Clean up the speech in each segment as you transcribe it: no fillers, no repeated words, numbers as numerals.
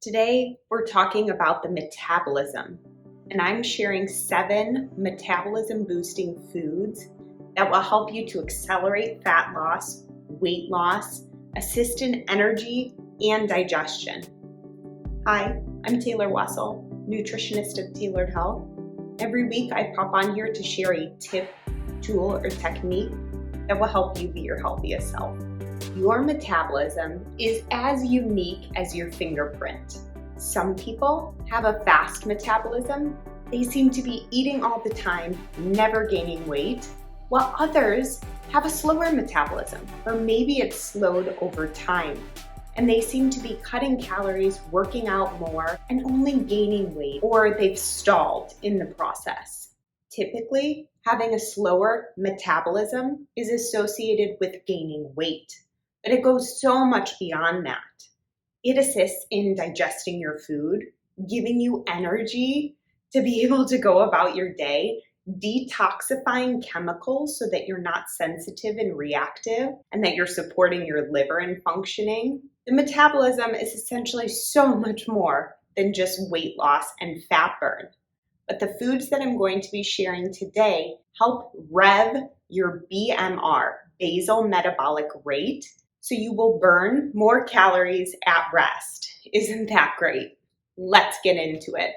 Today, we're talking about the metabolism, and I'm sharing 7 metabolism-boosting foods that will help you to accelerate fat loss, weight loss, assist in energy, and digestion. Hi, I'm Taylor Wessel, nutritionist of Tailored Health. Every week, I pop on here to share a tip, tool, or technique that will help you be your healthiest self. Your metabolism is as unique as your fingerprint. Some people have a fast metabolism. They seem to be eating all the time, never gaining weight, while others have a slower metabolism, or maybe it's slowed over time, and they seem to be cutting calories, working out more, and only gaining weight, or they've stalled in the process. Typically, having a slower metabolism is associated with gaining weight. But it goes so much beyond that. It assists in digesting your food, giving you energy to be able to go about your day, detoxifying chemicals so that you're not sensitive and reactive, and that you're supporting your liver and functioning. The metabolism is essentially so much more than just weight loss and fat burn. But the foods that I'm going to be sharing today help rev your BMR, basal metabolic rate, so you will burn more calories at rest. Isn't that great? Let's get into it.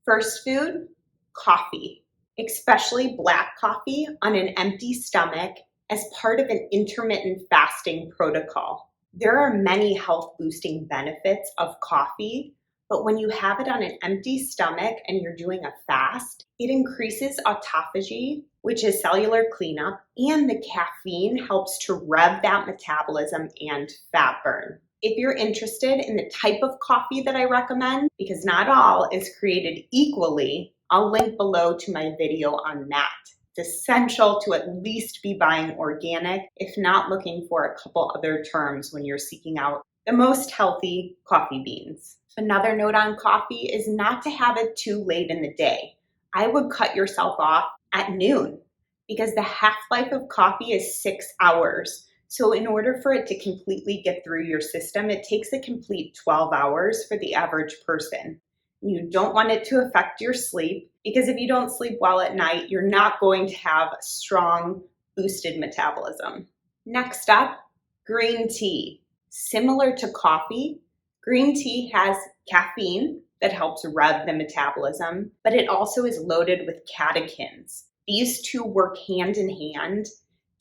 First food, coffee, especially black coffee on an empty stomach as part of an intermittent fasting protocol. There are many health boosting benefits of coffee, but when you have it on an empty stomach and you're doing a fast, it increases autophagy, which is cellular cleanup, and the caffeine helps to rev that metabolism and fat burn. If you're interested in the type of coffee that I recommend, because not all is created equally, I'll link below to my video on that. It's essential to at least be buying organic, if not looking for a couple other terms when you're seeking out the most healthy coffee beans. Another note on coffee is not to have it too late in the day. I would cut yourself off at noon because the half-life of coffee is 6 hours. So in order for it to completely get through your system, it takes a complete 12 hours for the average person. You don't want it to affect your sleep because if you don't sleep well at night, you're not going to have a strong boosted metabolism. Next up, green tea. Similar to coffee, green tea has caffeine that helps rev the metabolism, but it also is loaded with catechins. These two work hand in hand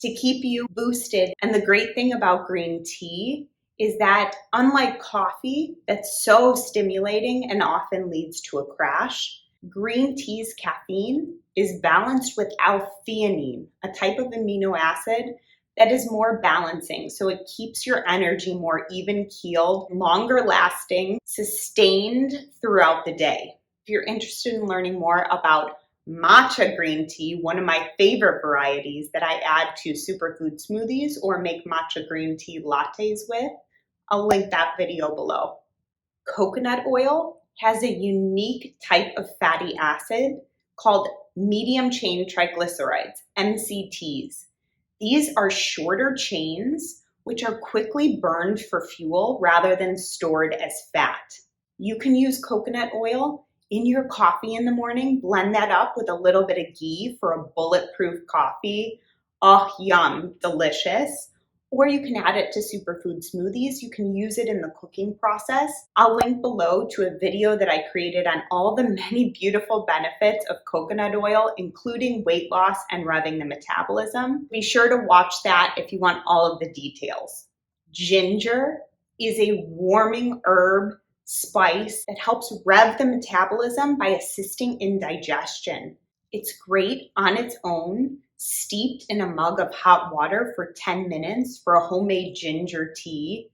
to keep you boosted. And the great thing about green tea is that unlike coffee, that's so stimulating and often leads to a crash, green tea's caffeine is balanced with L-theanine, a type of amino acid that is more balancing. So it keeps your energy more even-keeled, longer lasting, sustained throughout the day. If you're interested in learning more about matcha green tea, one of my favorite varieties that I add to superfood smoothies or make matcha green tea lattes with, I'll link that video below. Coconut oil has a unique type of fatty acid called medium chain triglycerides, MCTs. These are shorter chains, which are quickly burned for fuel rather than stored as fat. You can use coconut oil in your coffee in the morning, blend that up with a little bit of ghee for a bulletproof coffee. Oh, yum, delicious. Or you can add it to superfood smoothies. You can use it in the cooking process. I'll link below to a video that I created on all the many beautiful benefits of coconut oil, including weight loss and revving the metabolism. Be sure to watch that if you want all of the details. Ginger is a warming herb spice that helps rev the metabolism by assisting in digestion. It's great on its own, steeped in a mug of hot water for 10 minutes for a homemade ginger tea.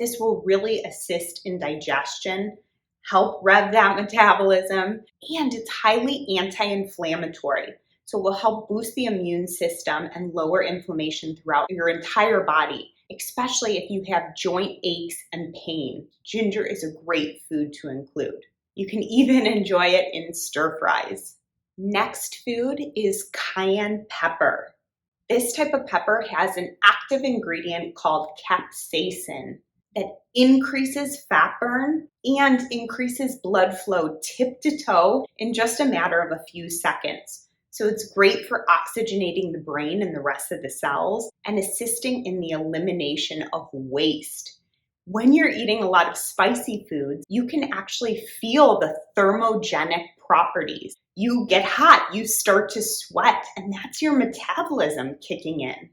This will really assist in digestion, help rev that metabolism, and it's highly anti-inflammatory. So it will help boost the immune system and lower inflammation throughout your entire body, especially if you have joint aches and pain. Ginger is a great food to include. You can even enjoy it in stir fries. Next food is cayenne pepper. This type of pepper has an active ingredient called capsaicin. that increases fat burn and increases blood flow tip to toe in just a matter of a few seconds. So it's great for oxygenating the brain and the rest of the cells and assisting in the elimination of waste. When you're eating a lot of spicy foods, you can actually feel the thermogenic properties. You get hot, you start to sweat, and that's your metabolism kicking in.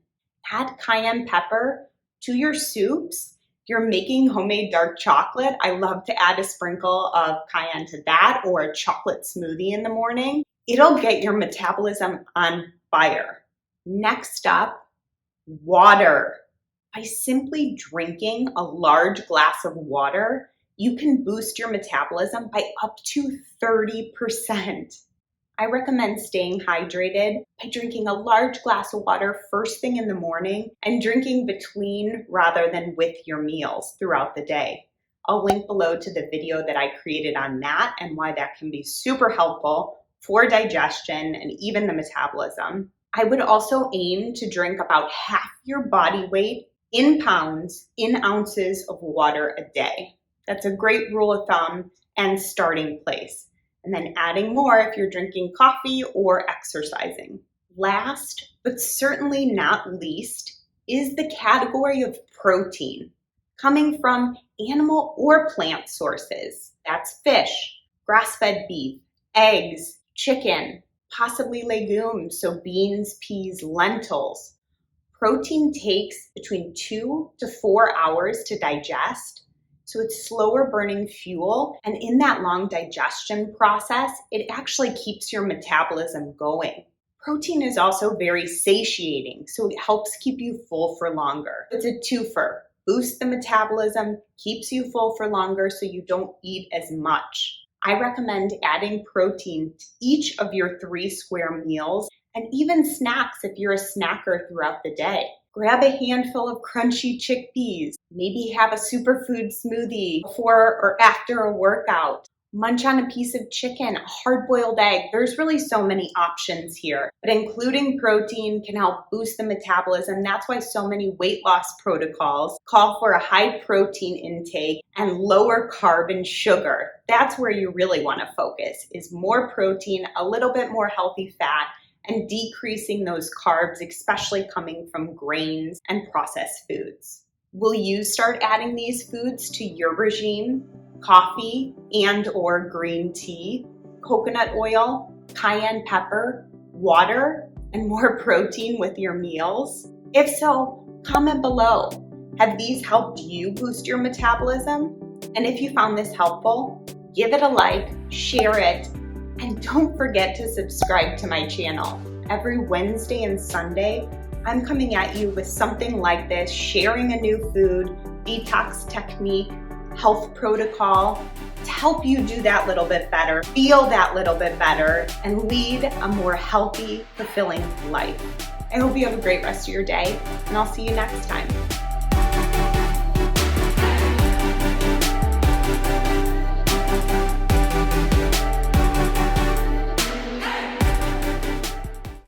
Add cayenne pepper to your soups. If you're making homemade dark chocolate, I love to add a sprinkle of cayenne to that, or a chocolate smoothie in the morning. It'll get your metabolism on fire. Next up, water. By simply drinking a large glass of water, you can boost your metabolism by up to 30%. I recommend staying hydrated by drinking a large glass of water first thing in the morning and drinking between rather than with your meals throughout the day. I'll link below to the video that I created on that and why that can be super helpful for digestion and even the metabolism. I would also aim to drink about half your body weight in pounds, in ounces of water a day. That's a great rule of thumb and starting place. And then adding more if you're drinking coffee or exercising. Last, but certainly not least, is the category of protein coming from animal or plant sources. That's fish, grass-fed beef, eggs, chicken, possibly legumes, so beans, peas, lentils. Protein takes between 2 to 4 hours to digest, so it's slower burning fuel, and in that long digestion process, it actually keeps your metabolism going. Protein is also very satiating, so it helps keep you full for longer. It's a twofer. Boosts the metabolism, keeps you full for longer so you don't eat as much. I recommend adding protein to each of your 3 square meals and even snacks if you're a snacker throughout the day. Grab a handful of crunchy chickpeas. Maybe have a superfood smoothie before or after a workout. Munch on a piece of chicken, a hard-boiled egg. There's really so many options here, but including protein can help boost the metabolism. That's why so many weight loss protocols call for a high protein intake and lower carb and sugar. That's where you really want to focus, is more protein, a little bit more healthy fat, and decreasing those carbs, especially coming from grains and processed foods. Will you start adding these foods to your regime? Coffee and or green tea, coconut oil, cayenne pepper, water, and more protein with your meals? If so, comment below. Have these helped you boost your metabolism? And if you found this helpful, give it a like, share it, and don't forget to subscribe to my channel. Every Wednesday and Sunday, I'm coming at you with something like this, sharing a new food, detox technique, health protocol to help you do that little bit better, feel that little bit better, and lead a more healthy, fulfilling life. I hope you have a great rest of your day, and I'll see you next time.